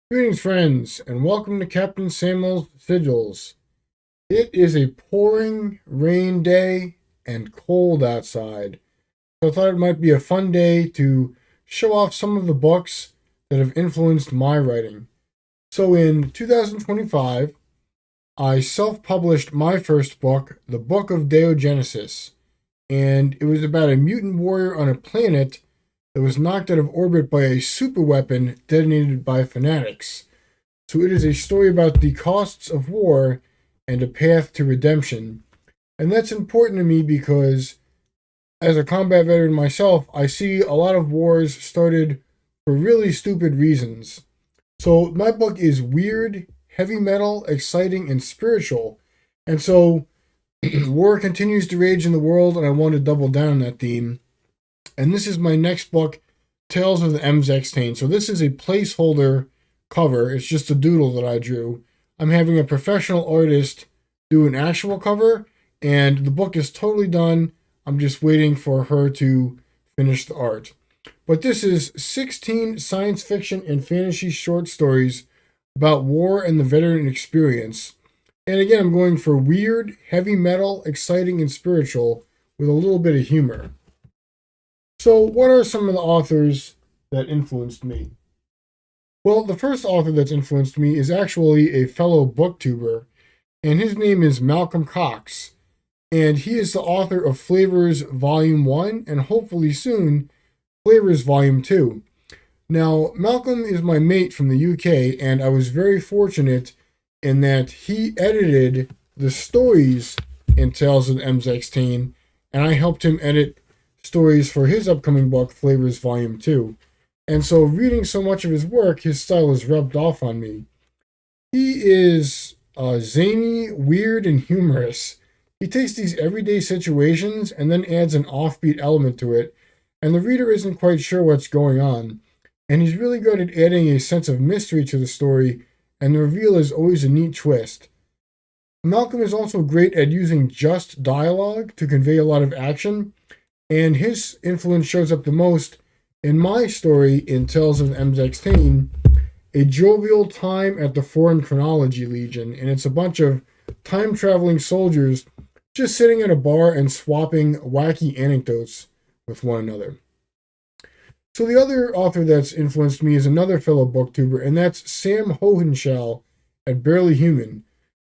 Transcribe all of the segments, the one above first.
Greetings, friends, and welcome to Captain Samuel's Sigils. It is a pouring rain day and cold outside, so I thought it might be a fun day to show off some of the books that have influenced my writing. So in 2025, I self published my first book, the Book of Deogenesis, and it was about a mutant warrior on a planet that was knocked out of orbit by a superweapon detonated by fanatics. So it is a story about the costs of war and a path to redemption. And that's important to me because as a combat veteran myself, I see a lot of wars started for really stupid reasons. So my book is weird, heavy metal, exciting, and spiritual. And so war continues to rage in the world, and I want to double down on that theme. And this is my next book, Tales of the M16. So this is a placeholder cover. It's just a doodle that I drew. I'm having a professional artist do an actual cover, and the book is totally done. I'm just waiting for her to finish the art. But this is 16 science fiction and fantasy short stories about war and the veteran experience. And again, I'm going for weird, heavy metal, exciting, and spiritual with a little bit of humor. So, what are some of the authors that influenced me? Well, the first author that's influenced me is actually a fellow booktuber, and his name is Malcolm Cox. And he is the author of Flavors Volume 1 and hopefully soon Flavors Volume 2. Now, Malcolm is my mate from the UK, and I was very fortunate in that he edited the stories in Tales of the M16, and I helped him edit stories for his upcoming book, Flavors Volume 2. And so, reading so much of his work, his style has rubbed off on me. He is zany, weird, and humorous. He takes these everyday situations and then adds an offbeat element to it, and the reader isn't quite sure what's going on. And he's really good at adding a sense of mystery to the story, and the reveal is always a neat twist. Malcolm is also great at using just dialogue to convey a lot of action, and his influence shows up the most in my story in Tales of M16, A Jovial Time at the Foreign Chronology Legion, and it's a bunch of time-traveling soldiers just sitting at a bar and swapping wacky anecdotes with one another. So the other author that's influenced me is another fellow booktuber, and that's Sam Hohenschel at Barely Human.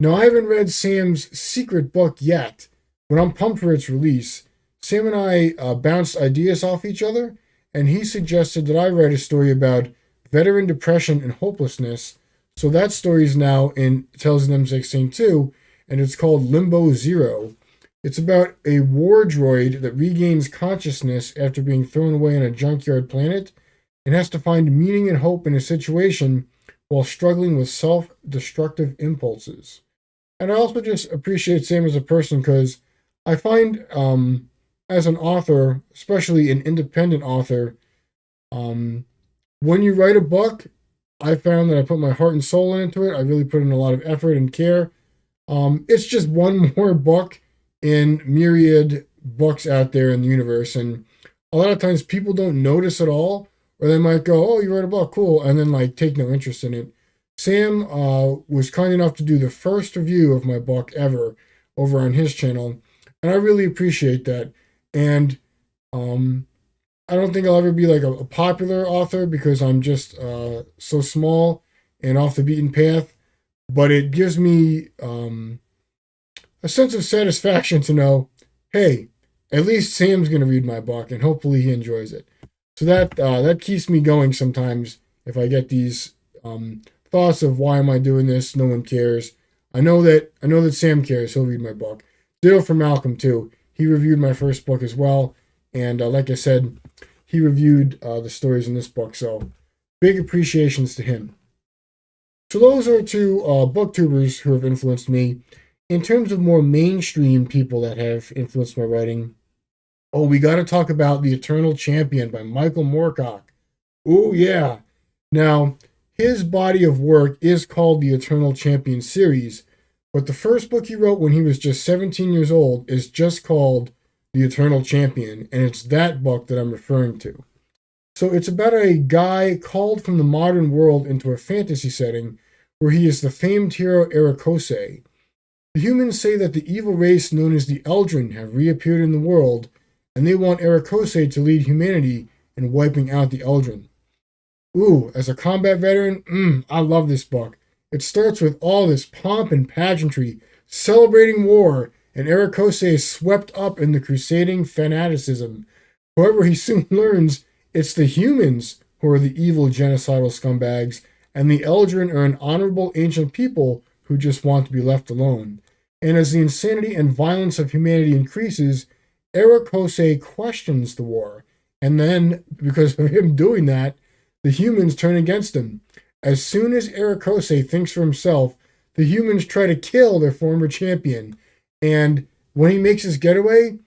Now, I haven't read Sam's secret book yet, but I'm pumped for its release. Sam and I bounced ideas off each other, and he suggested that I write a story about veteran depression and hopelessness. So that story is now in Tales of M16 too, and it's called Limbo Zero. It's about a war droid that regains consciousness after being thrown away on a junkyard planet and has to find meaning and hope in a situation while struggling with self-destructive impulses. And I also just appreciate Sam as a person because I find as an author, especially an independent author, when you write a book, I found that I put my heart and soul into it. I really put in a lot of effort and care. It's just one more book in myriad books out there in the universe. And a lot of times people don't notice at all, or they might go, "Oh, you wrote a book, cool," and then like take no interest in it. Sam was kind enough to do the first review of my book ever over on his channel, and I really appreciate that. And I don't think I'll ever be like a popular author because I'm just so small and off the beaten path, but it gives me a sense of satisfaction to know, hey, at least Sam's going to read my book, and hopefully he enjoys it. So that keeps me going sometimes if I get these thoughts of why am I doing this? No one cares. I know that Sam cares. He'll read my book. Ditto for Malcolm too. He reviewed my first book as well, and like I said, he reviewed the stories in this book. So big appreciations to him. So those are two booktubers who have influenced me. In terms of more mainstream people that have influenced my writing, oh, we got to talk about The Eternal Champion by Michael Moorcock. Oh, yeah. Now, his body of work is called the Eternal Champion series, but the first book he wrote when he was just 17 years old is just called The Eternal Champion, and it's that book that I'm referring to. So it's about a guy called from the modern world into a fantasy setting where he is the famed hero Erikose. The humans say that the evil race known as the Eldrin have reappeared in the world, and they want Erikose to lead humanity in wiping out the Eldrin. Ooh, as a combat veteran, I love this book. It starts with all this pomp and pageantry, celebrating war, and Erikose is swept up in the crusading fanaticism. However, he soon learns it's the humans who are the evil genocidal scumbags, and the Eldrin are an honorable ancient people who just want to be left alone. And as the insanity and violence of humanity increases, Erikose questions the war. And then, because of him doing that, the humans turn against him. As soon as Erikose thinks for himself, the humans try to kill their former champion. And when he makes his getaway,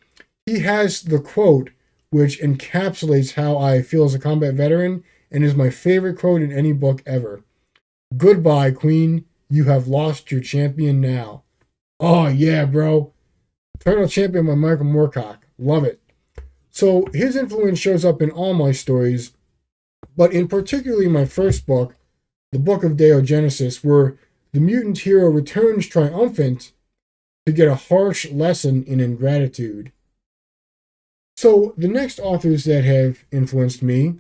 he has the quote, which encapsulates how I feel as a combat veteran and is my favorite quote in any book ever. "Goodbye, Queen. You have lost your champion now." Oh, yeah, bro. Eternal Champion by Michael Moorcock. Love it. So his influence shows up in all my stories, but in particularly my first book, the Book of Deogenesis, where the mutant hero returns triumphant to get a harsh lesson in ingratitude. So the next authors that have influenced me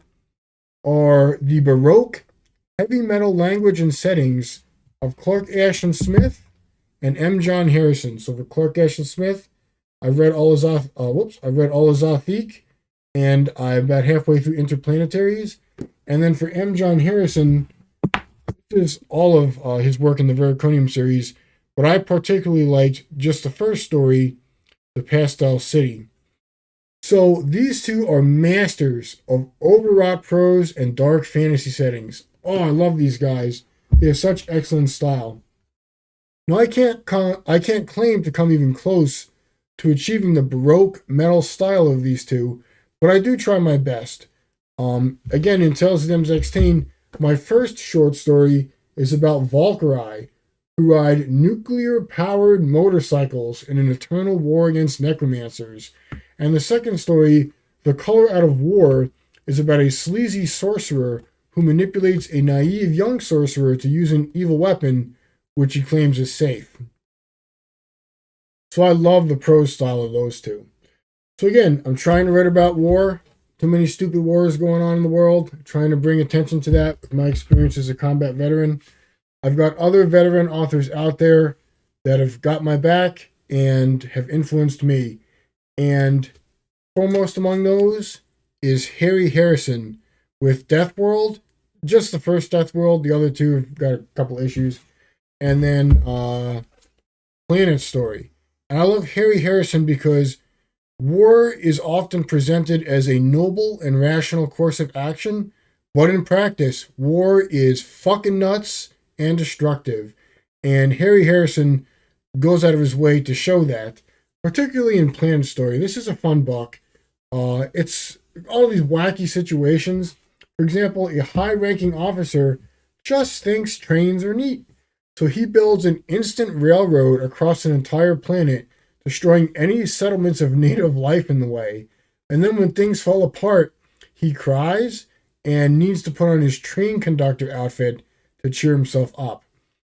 are the Baroque, heavy metal language and settings of Clark Ashton Smith and M. John Harrison. So for Clark Ashton Smith, I've read all his Azathique, and I'm about halfway through Interplanetaries. And then for M. John Harrison, this is all of his work in the Vericonium series, but I particularly liked just the first story, The Pastel City. So these two are masters of overwrought prose and dark fantasy settings. Oh, I love these guys. They have such excellent style. Now I can't claim to come even close to achieving the Baroque metal style of these two, but I do try my best. Again, in Tales of the M16, my first short story is about vulgarity, who ride nuclear-powered motorcycles in an eternal war against necromancers. And the second story, The Color Out of War, is about a sleazy sorcerer who manipulates a naive young sorcerer to use an evil weapon, which he claims is safe. So I love the prose style of those two. So again, I'm trying to write about war. Too many stupid wars going on in the world. Trying to bring attention to that with my experience as a combat veteran. I've got other veteran authors out there that have got my back and have influenced me. And foremost among those is Harry Harrison with Death World. Just the first Death World. The other two have got a couple issues. And then Planet Story. And I love Harry Harrison because war is often presented as a noble and rational course of action, but in practice, war is fucking nuts and destructive. And Harry Harrison goes out of his way to show that, particularly in Planet Story. This is a fun book. It's all these wacky situations. For example, a high-ranking officer just thinks trains are neat. So he builds an instant railroad across an entire planet, destroying any settlements of native life in the way. And then when things fall apart, he cries and needs to put on his train conductor outfit to cheer himself up.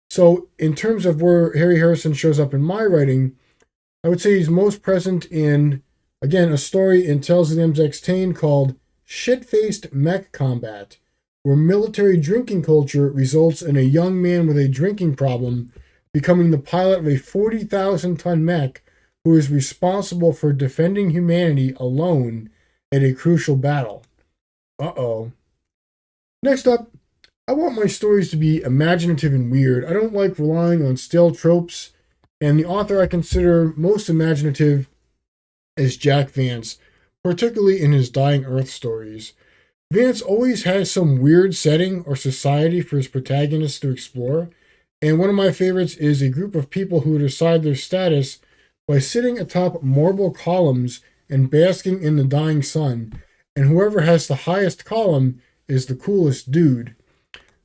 So in terms of where Harry Harrison shows up in my writing, I would say he's most present in, again, a story in Tales of the M16 called Shit-Faced Mech Combat, where military drinking culture results in a young man with a drinking problem becoming the pilot of a 40,000-ton mech who is responsible for defending humanity alone at a crucial battle. Uh-oh. Next up, I want my stories to be imaginative and weird. I don't like relying on stale tropes, and the author I consider most imaginative is Jack Vance, particularly in his Dying Earth stories. Vance always has some weird setting or society for his protagonists to explore, and one of my favorites is a group of people who decide their status by sitting atop marble columns and basking in the dying sun, and whoever has the highest column is the coolest dude.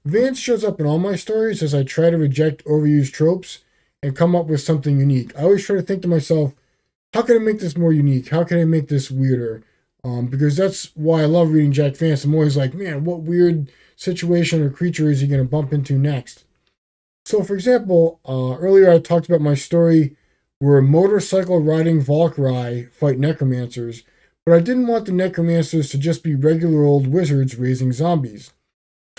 Vance shows up in all my stories as I try to reject overused tropes and come up with something unique. I always try to think to myself, how can I make this more unique? How can I make this weirder? because that's why I love reading Jack Vance. I'm always like, man, what weird situation or creature is he going to bump into next? So, for example, earlier I talked about my story where motorcycle riding Valkyrie fight necromancers, but I didn't want the necromancers to just be regular old wizards raising zombies.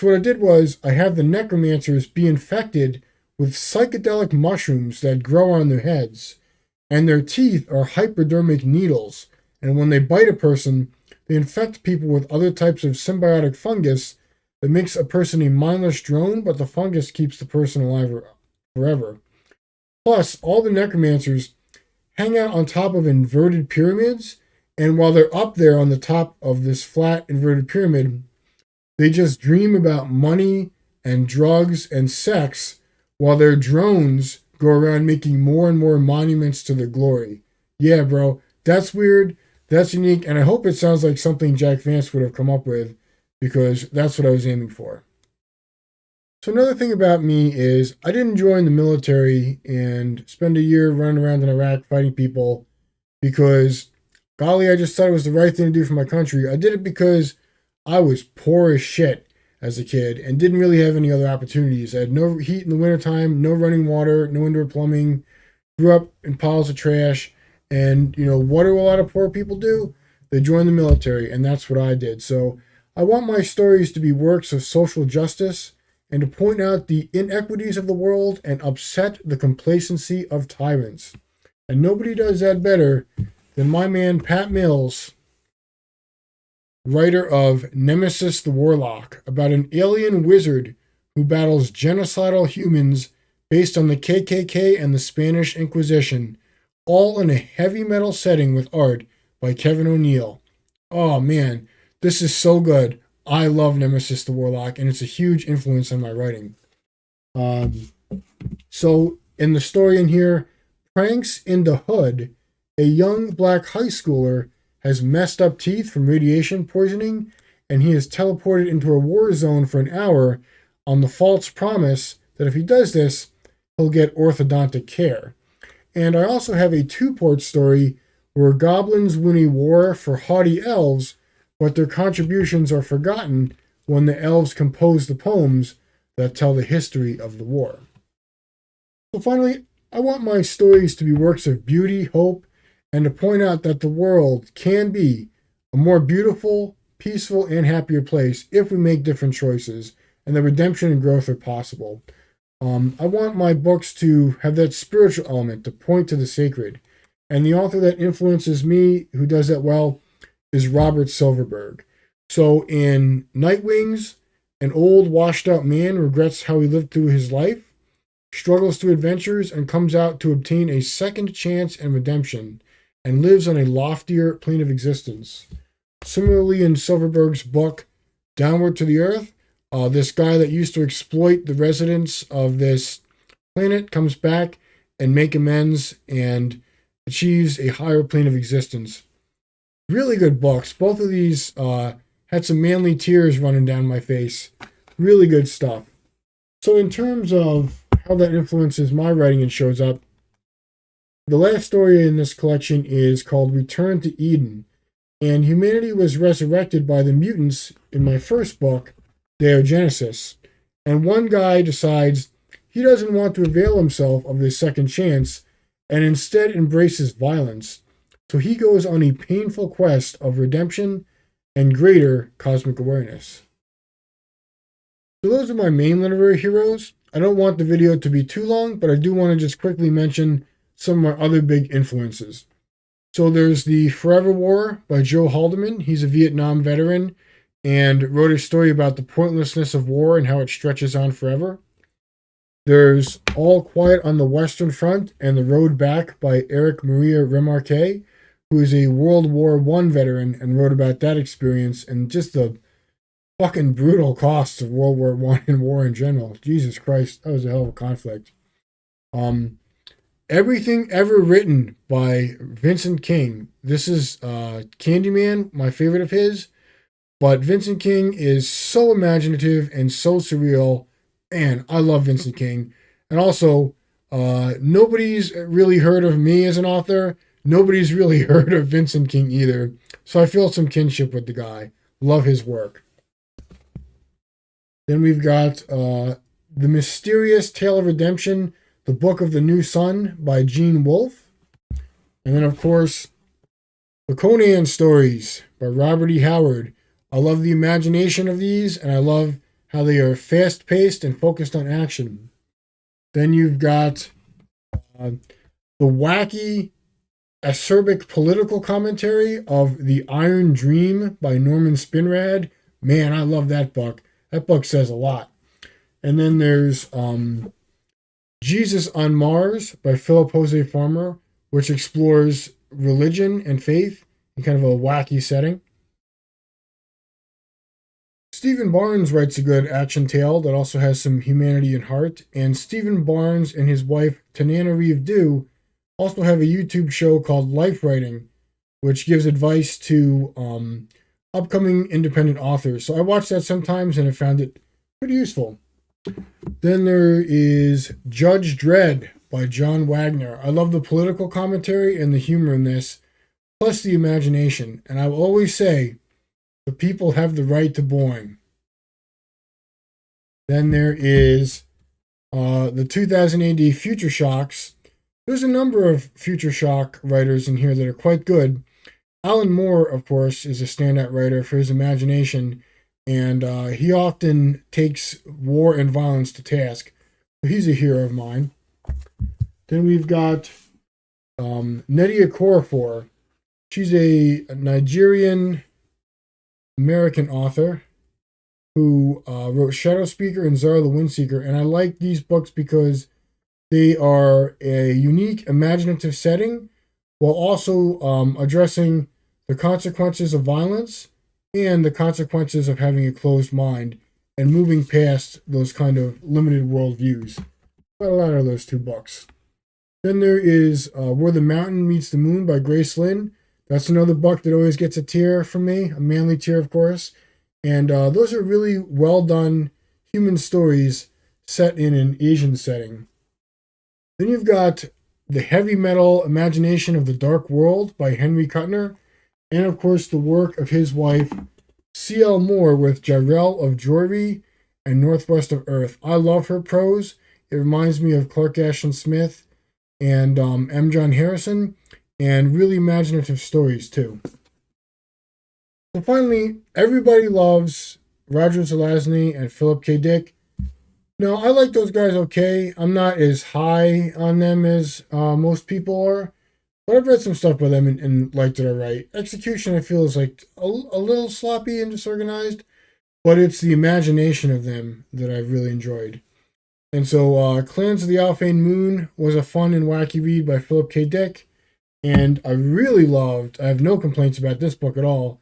So, what I did was I had the necromancers be infected with psychedelic mushrooms that grow on their heads, and their teeth are hypodermic needles. And when they bite a person, they infect people with other types of symbiotic fungus that makes a person a mindless drone, but the fungus keeps the person alive forever. Plus, all the necromancers hang out on top of inverted pyramids, and while they're up there on the top of this flat inverted pyramid, they just dream about money and drugs and sex while their drones go around making more and more monuments to their glory. Yeah, bro, that's weird, that's unique, and I hope it sounds like something Jack Vance would have come up with because that's what I was aiming for. So another thing about me is I didn't join the military and spend a year running around in Iraq fighting people because, golly, I just thought it was the right thing to do for my country. I did it because I was poor as shit as a kid and didn't really have any other opportunities. I had no heat in the wintertime, no running water, no indoor plumbing, grew up in piles of trash. And, what do a lot of poor people do? They join the military, and that's what I did. So I want my stories to be works of social justice and to point out the inequities of the world and upset the complacency of tyrants. And nobody does that better than my man Pat Mills, writer of Nemesis the Warlock, about an alien wizard who battles genocidal humans based on the KKK and the Spanish Inquisition, all in a heavy metal setting with art by Kevin O'Neill. Oh man, this is so good. I love Nemesis the Warlock, and it's a huge influence on my writing. So in the story in here, Pranks in the Hood, a young black high schooler has messed up teeth from radiation poisoning, and he is teleported into a war zone for an hour on the false promise that if he does this, he'll get orthodontic care. And I also have a two-part story where goblins win a war for haughty elves, but their contributions are forgotten when the elves compose the poems that tell the history of the war. So finally, I want my stories to be works of beauty, hope, and to point out that the world can be a more beautiful, peaceful, and happier place if we make different choices, and that redemption and growth are possible. I want my books to have that spiritual element, to point to the sacred. And the author that influences me, who does that well, is Robert Silverberg. So in Nightwings, an old washed out man regrets how he lived through his life, struggles through adventures, and comes out to obtain a second chance and redemption, and lives on a loftier plane of existence. Similarly, in Silverberg's book, Downward to the Earth, this guy that used to exploit the residents of this planet comes back and make amends and achieves a higher plane of existence. Really good books. Both of these had some manly tears running down my face. Really good stuff. So in terms of how that influences my writing and shows up, the last story in this collection is called Return to Eden, and humanity was resurrected by the mutants in my first book, Deogenesis, and one guy decides he doesn't want to avail himself of this second chance and instead embraces violence. So he goes on a painful quest of redemption and greater cosmic awareness. So those are my main literary heroes. I don't want the video to be too long, but I do want to just quickly mention some of my other big influences. So there's The Forever War by Joe Haldeman. He's a Vietnam veteran and wrote a story about the pointlessness of war and how it stretches on forever. There's All Quiet on the Western Front and the Road Back by Eric Maria Remarque, who is a World War I veteran and wrote about that experience and just the fucking brutal costs of World War I and war in general. Jesus Christ, that was a hell of a conflict. Everything Ever Written by Vincent King. This is Candyman, my favorite of his. But Vincent King is so imaginative and so surreal. And I love Vincent King. And also, nobody's really heard of me as an author. Nobody's really heard of Vincent King either. So I feel some kinship with the guy. Love his work. Then we've got The Mysterious Tale of Redemption, The Book of the New Sun by Gene Wolfe. And then, of course, The Conan Stories by Robert E. Howard. I love the imagination of these, and I love how they are fast-paced and focused on action. Then you've got the wacky, acerbic political commentary of The Iron Dream by Norman Spinrad. Man, I love that book. That book says a lot. And then there's Jesus on Mars by Philip Jose Farmer, which explores religion and faith in kind of a wacky setting. Stephen Barnes writes a good action tale that also has some humanity and heart. And Stephen Barnes and his wife, Tanana Reeve Dew, also have a YouTube show called Life Writing, which gives advice to upcoming independent authors. So I watch that sometimes and I found it pretty useful. Then there is Judge Dredd by John Wagner. I love the political commentary and the humor in this, plus the imagination. And I will always say, the people have the right to boring. Then there is the 2000 AD Future Shocks. There's a number of Future Shock writers in here that are quite good. Alan Moore, of course, is a standout writer for his imagination, and he often takes war and violence to task. So he's a hero of mine. Then we've got Nnedi Okorafor. She's a Nigerian American author who wrote Shadow Speaker and Zara the Windseeker, and I like these books because they are a unique, imaginative setting while also addressing the consequences of violence and the consequences of having a closed mind and moving past those kind of limited worldviews. Quite a lot of those two books. Then there is Where the Mountain Meets the Moon by Grace Lin. That's another book that always gets a tear from me, a manly tear, of course. And those are really well done human stories set in an Asian setting. Then you've got The Heavy Metal Imagination of the Dark World by Henry Kuttner. And, of course, the work of his wife, C.L. Moore, with Jirel of Joiry and Northwest of Earth. I love her prose. It reminds me of Clark Ashton Smith and M. John Harrison, and really imaginative stories, too. So finally, everybody loves Roger Zelazny and Philip K. Dick. No, I like those guys okay. I'm not as high on them as most people are, but I've read some stuff by them and liked it all right. Execution, I feel, is like a little sloppy and disorganized, but it's the imagination of them that I've really enjoyed. And so Clans of the Alphane Moon was a fun and wacky read by Philip K. Dick, and I really loved, I have no complaints about this book at all,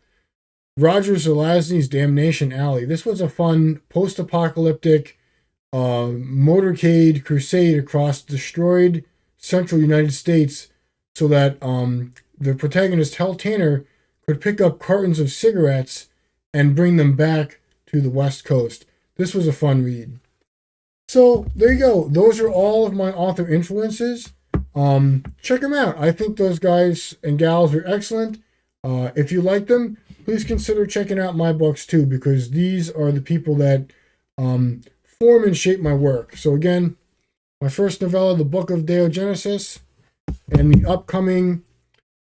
Roger Zelazny's Damnation Alley. This was a fun post-apocalyptic motorcade crusade across destroyed central United States so that the protagonist, Hal Tanner, could pick up cartons of cigarettes and bring them back to the West Coast. This was a fun read. So there you go. Those are all of my author influences. Check them out. I think those guys and gals are excellent. If you like them, please consider checking out my books too, because these are the people that form and shape my work. So again, my first novella, The Book of Deogenesis, and the upcoming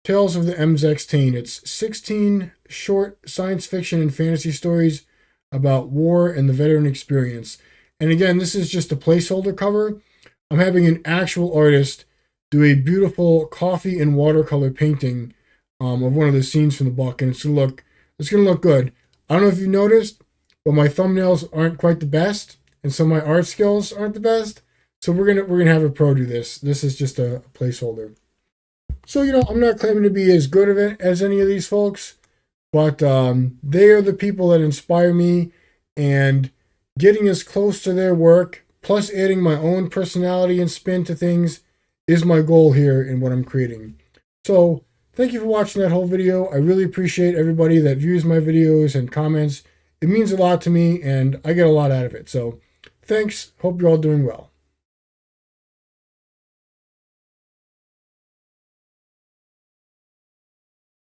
Tales of the M16. It's 16 short science fiction and fantasy stories about war and the veteran experience. And again, this is just a placeholder cover. I'm having an actual artist do a beautiful coffee and watercolor painting of one of the scenes from the book, and it's gonna look good. I don't know if you noticed, but my thumbnails aren't quite the best, and so my art skills aren't the best. So we're gonna have a pro do this. This is just a placeholder. So I'm not claiming to be as good of it as any of these folks, but they are the people that inspire me, and getting as close to their work, plus adding my own personality and spin to things, is my goal here in what I'm creating. So thank you for watching that whole video. I really appreciate everybody that views my videos and comments. It means a lot to me, and I get a lot out of it. So thanks. Hope you're all doing well.